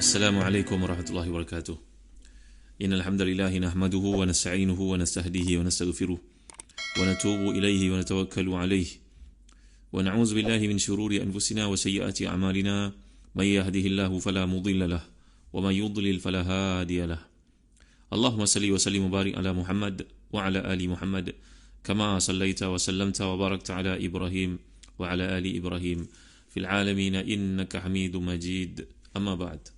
السلام عليكم ورحمة الله وبركاته. إن الحمد لله نحمده ونستعينه ونستهديه ونستغفره ونتوب إليه ونتوكل عليه ونعوذ بالله من شرور أنفسنا وسيئات أعمالنا. من يهده الله فلا مضل له ومن يضلل فلا هادي له. اللهم صل وسلم وبارك على محمد وعلى آل محمد كما صليت وسلمت وباركت على إبراهيم وعلى آل إبراهيم في العالمين إنك حميد مجيد. أما بعد.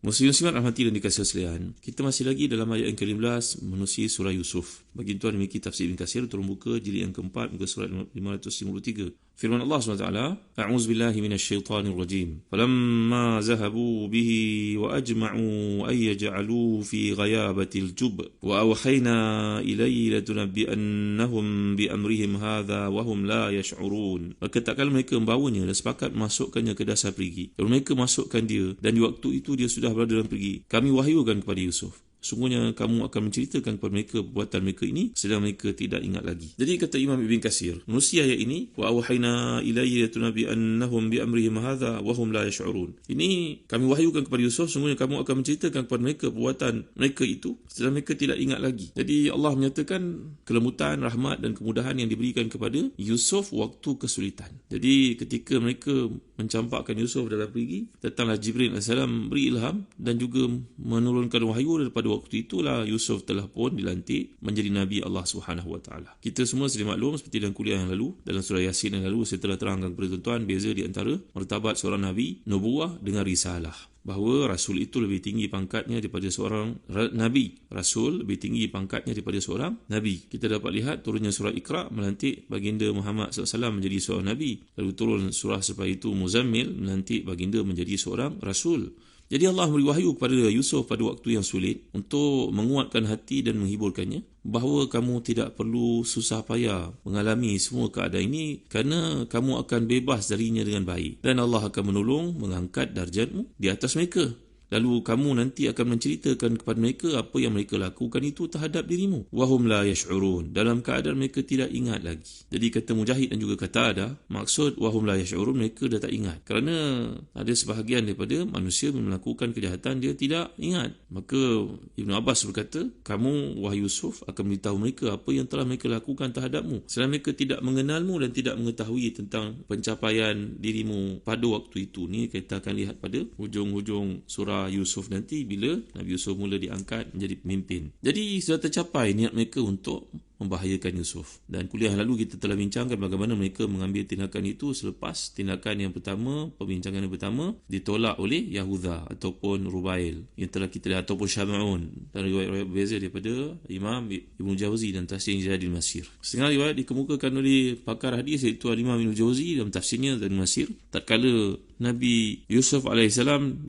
Muslim-muslimat rahmati dan dikasihi sekalian, kita masih lagi dalam ayat yang ke-15 menerusi surah Yusuf. Bagi tuan memiliki tafsir Ibn Katsir, turun buka jilid yang keempat muka surat 553. Firman Allah SWT, A'udzu billahi minasyaitonir rajim. Falamma zahabu bihi wa ajma'u ay yaj'aluhu fi ghayabatil jub wa awhayna ilayhi latunabbi'annahum bi amrihim hadha wa hum la yash'urun. Maka tak kala mereka membawanya dan sepakat masukkannya ke dasar perigi, lalu mereka masukkan dia dan di waktu itu dia sudah berada dalam perigi, kami wahyukan kepada Yusuf, sungguhnya kamu akan menceritakan kepada mereka perbuatan mereka ini sedang mereka tidak ingat lagi. Jadi kata Imam Ibn Katsir, menerusi ayat ini, wa awhayna ilayhi latunabbi'annahum bi amrihim hadha wa hum la yash'urun. Ini kami wahyukan kepada Yusuf, sungguhnya kamu akan menceritakan kepada mereka perbuatan mereka itu sedang mereka tidak ingat lagi. Jadi Allah menyatakan kelembutan, rahmat dan kemudahan yang diberikan kepada Yusuf waktu kesulitan. Jadi ketika mereka mencampakkan Yusuf dalam perigi, datanglah Jibril AS beri ilham dan juga menurunkan wahyu. Daripada waktu itulah Yusuf telah pun dilantik menjadi Nabi Allah SWT. Kita semua sedia maklum seperti dalam kuliah yang lalu, dalam surah Yasin yang lalu, saya telah terangkan kepada tuan-tuan beza di antara martabat seorang Nabi, nubuwah dengan risalah. Bahawa Rasul itu lebih tinggi pangkatnya daripada seorang Nabi. Rasul lebih tinggi pangkatnya daripada seorang Nabi. Kita dapat lihat turunnya surah Iqra melantik baginda Muhammad SAW menjadi seorang Nabi. Lalu turun surah selepas itu Muzammil melantik baginda menjadi seorang Rasul. Jadi Allah memberi wahyu kepada Yusuf pada waktu yang sulit untuk menguatkan hati dan menghiburkannya bahawa kamu tidak perlu susah payah mengalami semua keadaan ini kerana kamu akan bebas darinya dengan baik. Dan Allah akan menolong mengangkat darjatmu di atas mereka. Lalu kamu nanti akan menceritakan kepada mereka apa yang mereka lakukan itu terhadap dirimu. Wahum la yash'urun, dalam keadaan mereka tidak ingat lagi. Jadi kata Mujahid dan juga kata ada, maksud wahum la yash'urun, mereka dah tak ingat. Kerana ada sebahagian daripada manusia melakukan kejahatan dia tidak ingat. Maka Ibn Abbas berkata, kamu wahai Yusuf akan beritahu mereka apa yang telah mereka lakukan terhadapmu. Sedang mereka tidak mengenalmu dan tidak mengetahui tentang pencapaian dirimu pada waktu itu. Ni kita akan lihat pada hujung-hujung surah Yusuf nanti bila Nabi Yusuf mula diangkat menjadi pemimpin. Jadi sudah tercapai niat mereka untuk membahayakan Yusuf. Dan kuliah lalu kita telah bincangkan bagaimana mereka mengambil tindakan itu selepas tindakan yang pertama, pembincangan yang pertama ditolak oleh Yahuda ataupun Rubail yang telah kita lihat, ataupun Syam'un. Dan riwayat-riwayat berbeza daripada Imam Ibn Jawzi dan tafsir Zadul Masir. Setengah riwayat dikemukakan oleh pakar hadis iaitu Imam Ibn Jawzi dalam tafsirnya Zadul Masir, tatkala Nabi Yusuf AS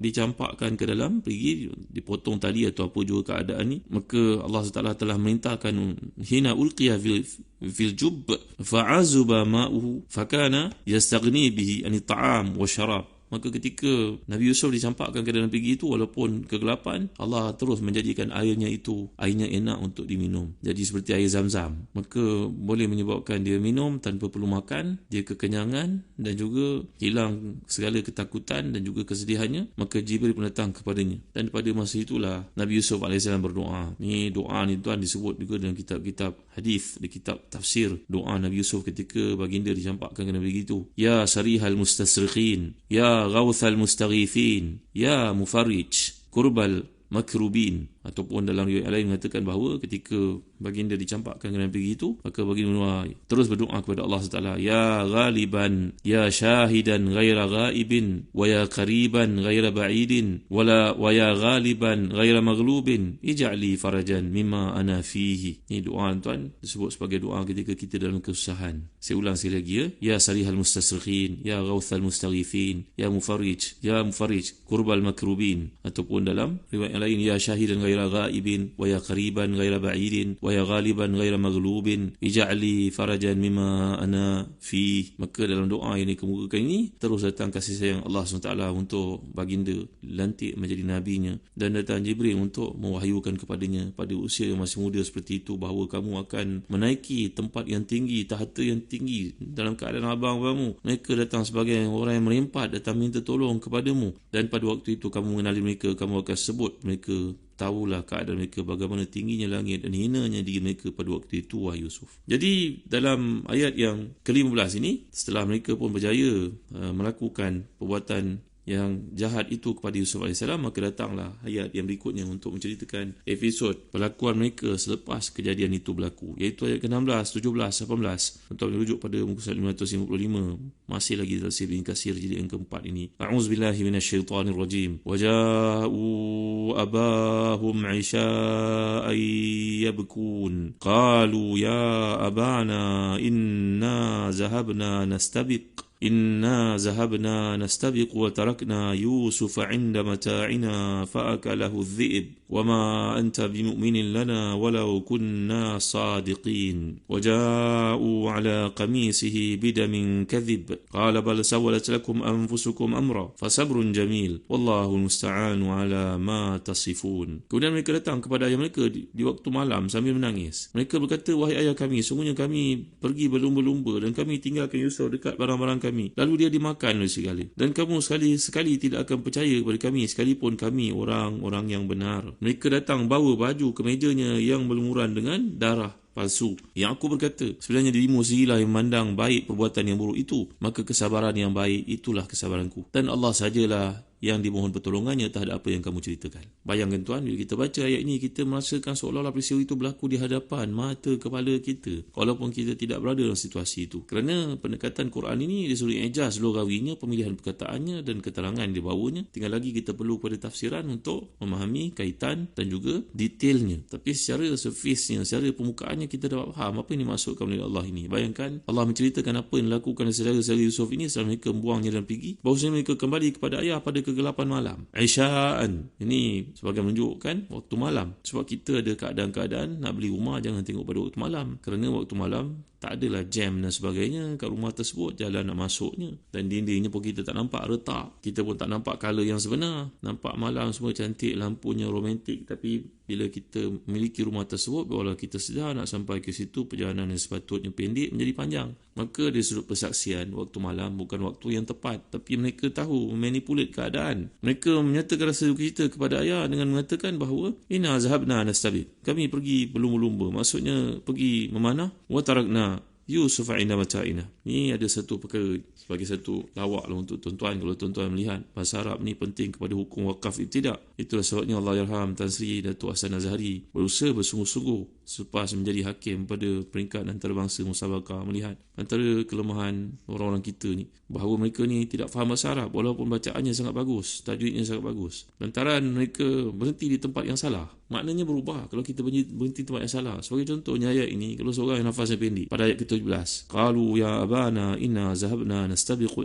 dicampakkan ke dalam perigi, dipotong tali atau apa juga keadaan ni, maka Allah SWT telah merintahkan hina ulqiya fil jub fa'azuba ma'uhu fakana yastaghni bihi ani ta'am wa syarab. Maka ketika Nabi Yusuf dicampakkan ke dalam perigi itu, walaupun kegelapan, Allah terus menjadikan airnya itu airnya enak untuk diminum. Jadi seperti air Zam-Zam. Maka boleh menyebabkan dia minum tanpa perlu makan, dia kekenyangan dan juga hilang segala ketakutan dan juga kesedihannya. Maka Jibril pun datang kepadanya. Dan pada masa itulah Nabi Yusuf AS berdoa. Ni doa ni tuan disebut juga dalam kitab-kitab hadis, di kitab tafsir, doa Nabi Yusuf ketika baginda dicampakkan ke dalam perigi itu. Ya sarihal mustasriqin, ya Ghawthal mustaghithin, ya mufarrij kurbal makrubin. Ataupun dalam riwayat lain mengatakan bahawa ketika baginda dicampakkan ke dalam perigi itu, maka baginda terus berdoa kepada Allah SWT, ya ghaliban, ya syahidan ghaira ghaibin, wa ya qariban ghaira ba'idin, wa ya ghaliban ghaira maghlubin, ij'ali farajan mimma ana fihi. Ini doa tuan disebut sebagai doa ketika kita dalam kesusahan. Saya ulang sekali lagi ya sarihal mustasrikhin, ya ghawthal mustaghithin, ya mufarrij kurbal makrubin. Ataupun dalam riwayat yang lain, ya syahidan ghaira ghaira ghaibin wa ya qariban ghaira ba'idin wa ya ghaliban ghaira maghlubin ij'ali farajan mimma ana fi. Maka dalam doa yang dikemukakan ini terus datang kasih sayang Allah SWT untuk baginda lantik menjadi nabinya, dan datang Jibril untuk mewahyukan kepadanya pada usia yang masih muda seperti itu bahawa kamu akan menaiki tempat yang tinggi, tahta yang tinggi dalam keadaan abang-abangmu. Mereka datang sebagai orang yang merempat, datang minta tolong kepadamu, dan pada waktu itu kamu mengenali mereka, kamu akan sebut mereka, tahulah keadaan mereka bagaimana tingginya langit dan hinanya diri mereka pada waktu itu, wahai Yusuf. Jadi dalam ayat yang ke-15 ini, setelah mereka pun berjaya melakukan perbuatan yang jahat itu kepada Yusuf AS, maka datanglah ayat yang berikutnya untuk menceritakan episod perlakuan mereka selepas kejadian itu berlaku, iaitu ayat ke-16, 17, 18. Untuk merujuk pada muka surat 555, masih lagi tafsir Ibn Katsir jilid yang keempat ini. A'udzubillahi minasyaitonirrajim. Waja'u abahum 'isha'an yabkun qalu ya abana inna zahabna nastabiq wa tarakna Yusuf 'inda mata'ina fa'akalahu adh-dhi'b wama anta bimu'minin lana walau kunna sadiqin waja'u 'ala qamisihi bidamin kadhib qala bal sawalat lakum anfusukum amra fasabrun jamil wallahu musta'anu 'ala ma tasifun. Kemudian mereka datang kepada ayah mereka di waktu malam sambil menangis. Mereka berkata, wahai ayah kami, sungguhnya kami pergi berlumba-lumba dan kami tinggalkan Yusuf dekat barang-barang kami, lalu dia dimakan oleh serigala, dan kamu sekali-sekali tidak akan percaya kepada kami sekalipun kami orang-orang yang benar. Mereka datang bawa baju kemejanya yang berlumuran dengan darah palsu. Yang aku berkata, sebenarnya dirimu sendirilah yang memandang baik perbuatan yang buruk itu, maka kesabaran yang baik itulah kesabaranku, dan Allah sajalah yang dimohon pertolongannya terhadap apa yang kamu ceritakan. Bayangkan tuan, bila kita baca ayat ini, kita merasakan seolah-olah peristiwa itu berlaku di hadapan mata kepala kita, walaupun kita tidak berada dalam situasi itu. Kerana pendekatan Quran ini dia suruh ijaz lugawinya, pemilihan perkataannya dan keterangan di bawahnya. Tinggal lagi kita perlu pada tafsiran untuk memahami kaitan dan juga detailnya. Tapi secara surface-nya, secara permukaannya, kita dapat faham apa yang dimaksudkan oleh Allah ini. Bayangkan Allah menceritakan apa yang dilakukan saudara-saudara Yusuf ini setelah mereka membuangnya dan pergi. Bahawasanya mereka kembali kepada ayah pada kegelapan malam. Isya'an. Ini sebagai menunjukkan waktu malam. Sebab kita ada keadaan-keadaan nak beli rumah, jangan tengok pada waktu malam. Kerana waktu malam tak adalah jam dan sebagainya kat rumah tersebut, jalan nak masuknya, dan dindingnya pun kita tak nampak retak, kita pun tak nampak colour yang sebenar. Nampak malam semua cantik, lampunya romantik, tapi bila kita memiliki rumah tersebut, barulah kita sedar nak sampai ke situ perjalanan yang sepatutnya pendek menjadi panjang. Maka dari sudut persaksian, waktu malam bukan waktu yang tepat, tapi mereka tahu memanipulate keadaan. Mereka menyatakan rasa duka cita kepada ayah dengan mengatakan bahawa inna zahabna nastabiq, kami pergi berlumba-lumba, maksudnya pergi memanah, wa tarakna Yusuf 'inda mata'ina. Ini ada satu perkara sebagai satu lawak lah untuk tuan-tuan. Kalau tuan-tuan melihat bahasa Arab ni penting kepada hukum wakaf ibtidak. Itulah sebabnya Allah yarham Tan Sri Datuk Hassan Azhari berusaha bersungguh-sungguh selepas menjadi hakim pada peringkat antarabangsa musabaqah, melihat antara kelemahan orang-orang kita ni, bahawa mereka ni tidak faham bahasa Arab walaupun bacaannya sangat bagus, tajwidnya sangat bagus. Lantaran mereka berhenti di tempat yang salah, maknanya berubah kalau kita berhenti di tempat yang salah. Sebagai contohnya ayat ini, kalau seorang yang nafasnya pendek, pada ayat ke-17, qalu ya abana inna zahabna nastabiq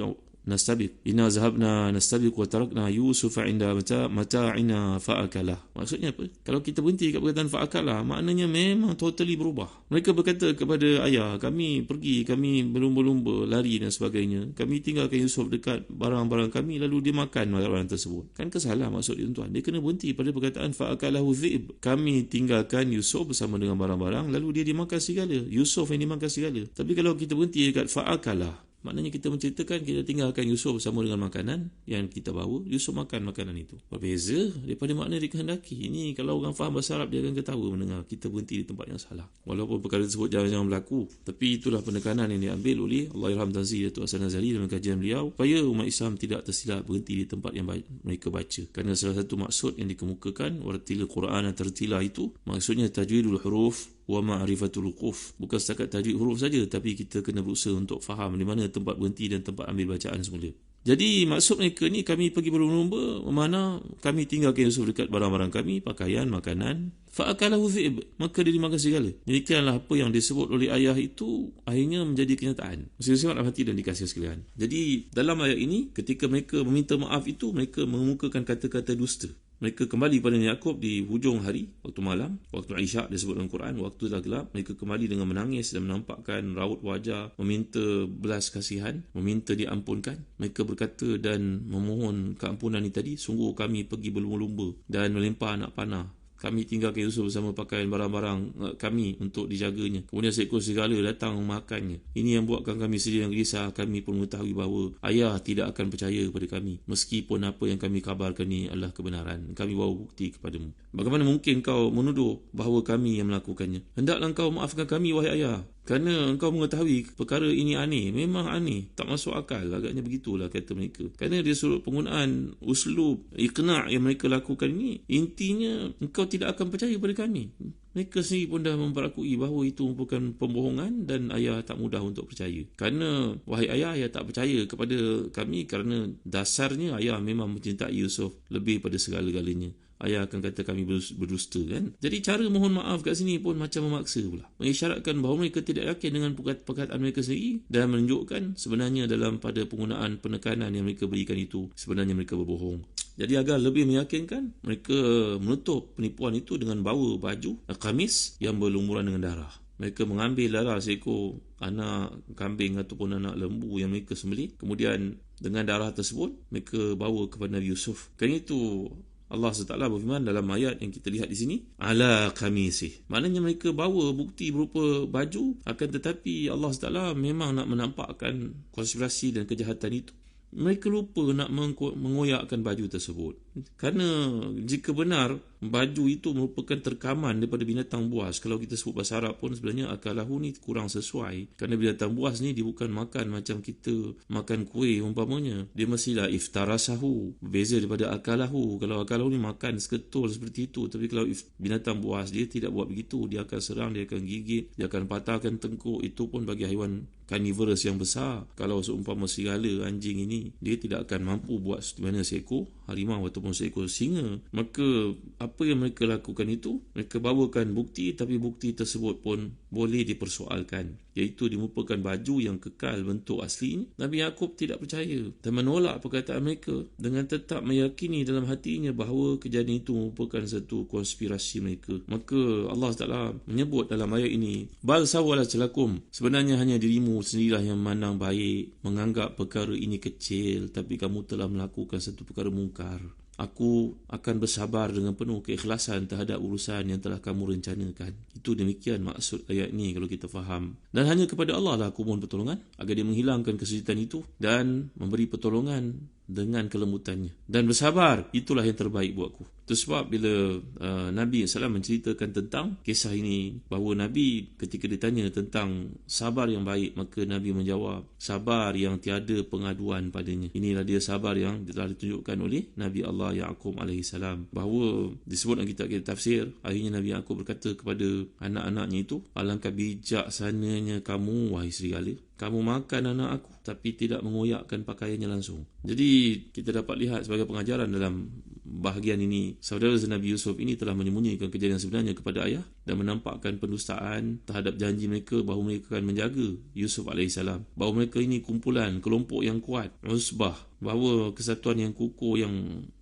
wa tarakna Yusuf 'inda mata'ina fa'akalah. Maksudnya apa? Kalau kita berhenti kat perkataan fa'akalah, maknanya memang totally berubah. Mereka berkata kepada ayah, kami pergi, kami berlumba-lumba, lari dan sebagainya, kami tinggalkan Yusuf dekat barang-barang kami, lalu dia makan barang-barang tersebut. Kan kesalah maksud dia, tuan. Dia kena berhenti pada perkataan fa'akalahu dhi'b. Kami tinggalkan Yusuf bersama dengan barang-barang, lalu dia dimakan serigala. Yusuf yang dimakan serigala. Tapi kalau kita berhenti dekat fa'akalah, maknanya kita menceritakan kita tinggalkan Yusuf bersama dengan makanan yang kita bawa, Yusuf makan makanan itu. Berbeza daripada makna dikehendaki. Ini kalau orang faham bahasa Arab, dia akan ketawa mendengar kita berhenti di tempat yang salah. Walaupun perkara tersebut jangan berlaku, tapi itulah penekanan yang diambil oleh Allahyarham Tan Sri Datuk Hassan Azhari dalam kajian beliau, supaya umat Islam tidak tersilap berhenti di tempat yang mereka baca. Kerana salah satu maksud yang dikemukakan warattil Quran tartila itu, maksudnya tajwidul huruf wa ma'rifatul wuquf. Bukan setakat tajwid huruf saja, tapi kita kena berusaha untuk faham di mana tempat berhenti dan tempat ambil bacaan semula. Jadi maksud mereka ni, kami pergi berlumba, mana kami tinggalkan Yusuf dekat barang-barang kami, pakaian, makanan, fa'akalahu dhi'b, maka dia dimakan serigala. Demikianlah apa yang disebut oleh ayah itu akhirnya menjadi kenyataan. Muslim-muslimat hati dan dikasihi sekalian. Jadi dalam ayat ini, ketika mereka meminta maaf itu, mereka mengemukakan kata-kata dusta. mereka kembali pada Yaqub di hujung hari, waktu malam, waktu Isyak disebut dalam Quran, waktu dah gelap, mereka kembali dengan menangis dan menampakkan raut wajah, meminta belas kasihan, meminta diampunkan. Mereka berkata dan memohon keampunan ini tadi, sungguh kami pergi berlumba-lumba dan melempar anak panah. Kami tinggalkan Yusuf bersama pakaian barang-barang kami untuk dijaganya. Kemudian seekor serigala datang memakannya. Ini yang buatkan kami sedih dan gelisah. Kami pun mengetahui bahawa ayah tidak akan percaya kepada kami. Meskipun apa yang kami kabarkan ini adalah kebenaran. Kami bawa bukti kepadamu. Bagaimana mungkin kau menuduh bahawa kami yang melakukannya? Hendaklah kau maafkan kami, wahai ayah. Kerana engkau mengetahui perkara ini aneh. Memang aneh. Tak masuk akal. Agaknya begitulah kata mereka. Kerana dia suruh penggunaan uslub iqna' yang mereka lakukan ini, intinya engkau tidak akan percaya pada kami. Mereka sendiri pun dah memperakui bahawa itu merupakan pembohongan dan ayah tak mudah untuk percaya. Kerana wahai ayah tak percaya kepada kami kerana dasarnya ayah memang mencintai Yusuf lebih pada segala-galanya. Ayah akan kata kami berdusta, kan? Jadi cara mohon maaf kat sini pun macam memaksa pula. Mengisyaratkan bahawa mereka tidak yakin dengan perkataan mereka sendiri dan menunjukkan sebenarnya dalam pada penggunaan penekanan yang mereka berikan itu, sebenarnya mereka berbohong. Jadi agar lebih meyakinkan, mereka menutup penipuan itu dengan bawa baju kamis yang berlumuran dengan darah. Mereka mengambil darah seekor anak kambing ataupun anak lembu yang mereka sembelih. Kemudian dengan darah tersebut, mereka bawa kepada Nabi Yusuf. Kerana itu Allah SWT berfirman dalam ayat yang kita lihat di sini, ala qamisih. Maknanya mereka bawa bukti berupa baju, akan tetapi Allah SWT memang nak menampakkan konspirasi dan kejahatan itu. Mereka lupa nak mengoyakkan baju tersebut. Kerana jika benar baju itu merupakan terkaman daripada binatang buas, kalau kita sebut bahasa Arab pun sebenarnya akalahu ni kurang sesuai. Kerana binatang buas ni dia bukan makan macam kita makan kuih umpamanya. Dia mestilah iftarasahu, berbeza daripada akalahu. Kalau akalahu ni makan seketul seperti itu, tapi kalau binatang buas dia tidak buat begitu. Dia akan serang, dia akan gigit, dia akan patahkan tengkuk. Itu pun bagi haiwan carnivorous yang besar. Kalau seumpama serigala, anjing ini, dia tidak akan mampu buat seperti mana seekor harimau ataupun seekor singa. Maka apa yang mereka lakukan itu, mereka bawakan bukti, tapi bukti tersebut pun boleh dipersoalkan, iaitu dia merupakan baju yang kekal bentuk aslinya. Nabi Yaqub tidak percaya dan menolak perkataan mereka dengan tetap meyakini dalam hatinya bahawa kejadian itu merupakan satu konspirasi mereka. Maka Allah Ta'ala menyebut dalam ayat ini, bal sawalat lakum, sebenarnya hanya dirimu sendirilah yang memandang baik, menganggap perkara ini kecil, tapi kamu telah melakukan satu perkara mungkar. Aku akan bersabar dengan penuh keikhlasan terhadap urusan yang telah kamu rencanakan. Itu demikian maksud ayat ini kalau kita faham. Dan hanya kepada Allah lah aku mohon pertolongan agar dia menghilangkan kesulitan itu dan memberi pertolongan dengan kelembutannya. Dan bersabar, itulah yang terbaik buatku. Itu sebab bila Nabi SAW menceritakan tentang kisah ini, bahawa Nabi ketika ditanya tentang sabar yang baik, maka Nabi menjawab, sabar yang tiada pengaduan padanya. Inilah dia sabar yang telah ditunjukkan oleh Nabi Allah Yaqub AS. Bahawa disebut dalam kitab-kitab tafsir, akhirnya Nabi Yaqub berkata kepada anak-anaknya itu, alangkah bijaksananya kamu, wahai serigala. Kamu makan anak aku, tapi tidak mengoyakkan pakaiannya langsung. Jadi kita dapat lihat sebagai pengajaran dalam bahagian ini, saudara Nabi Yusuf ini telah menyembunyikan kejadian sebenarnya kepada ayah dan menampakkan pendustaan terhadap janji mereka bahawa mereka akan menjaga Yusuf AS. Bahawa mereka ini kumpulan, kelompok yang kuat, usbah, bahawa kesatuan yang kukuh yang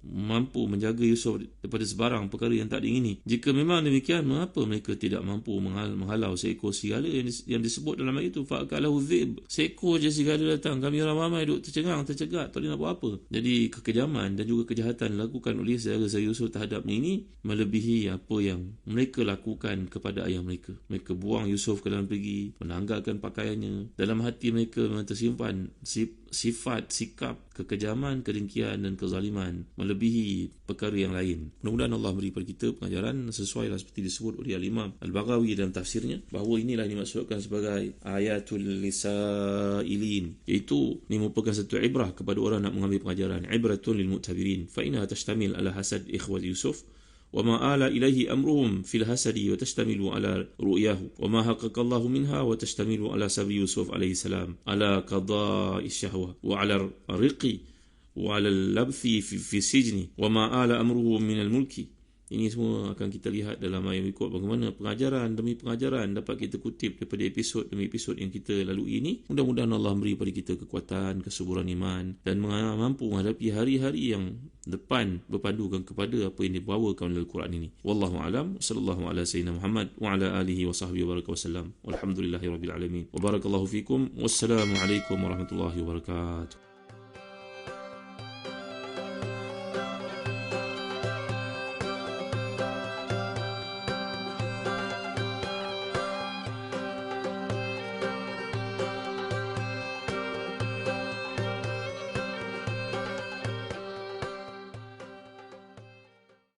mampu menjaga Yusuf daripada sebarang perkara yang tak diingini. Jika memang demikian, mengapa mereka tidak mampu menghalau seekor serigala yang disebut dalam ayat itu, fa'akalahu dhib. Seekor je serigala datang, kami orang ramai duduk tercengang, tercegat, tak boleh nak buat apa. Jadi kekejaman dan juga kejahatan dilakukan oleh saudara Yusuf terhadapnya ini melebihi apa yang mereka lakukan kepada ayah mereka. Mereka buang Yusuf ke dalam pergi, menanggalkan pakaiannya. Dalam hati mereka memang tersimpan sifat, sikap, kekejaman, kedengkian dan kezaliman melebihi perkara yang lain. Mudah-mudahan Allah beri kepada kita pengajaran sesuai seperti disebut oleh Al-Imam Al-Baghawi dalam tafsirnya, bahawa inilah yang dimaksudkan sebagai ayatul lisailin, iaitu ini merupakan satu ibrah kepada orang nak mengambil pengajaran, ibratun lil mu'tabirin, fa innaha tashtamil ala hasad ikhwat Yusuf وما آل إليه أمرهم في الحسد وتشتمل على رؤياه وما حقق الله منها وتشتمل على صبر يوسف عليه السلام على قضاء الشهوة وعلى الرق وعلى اللبث في السجن وما آل أمره من الملك Ini semua akan kita lihat dalam ayat berikut, bagaimana pengajaran demi pengajaran dapat kita kutip daripada episod demi episod yang kita lalui ini. Mudah-mudahan Allah beri pada kita kekuatan, kesuburan iman dan mampu menghadapi hari-hari yang depan berpandukan kepada apa yang dibawakan oleh Al-Quran ini. Wallahu a'lam. Sallallahu ala sayyidina Muhammad wa ala alihi wa sahbihi wa baraka wasallam. Walhamdulillahirabbil alamin. Wa barakallahu fikum. Wassalamu alaikum warahmatullahi wabarakatuh.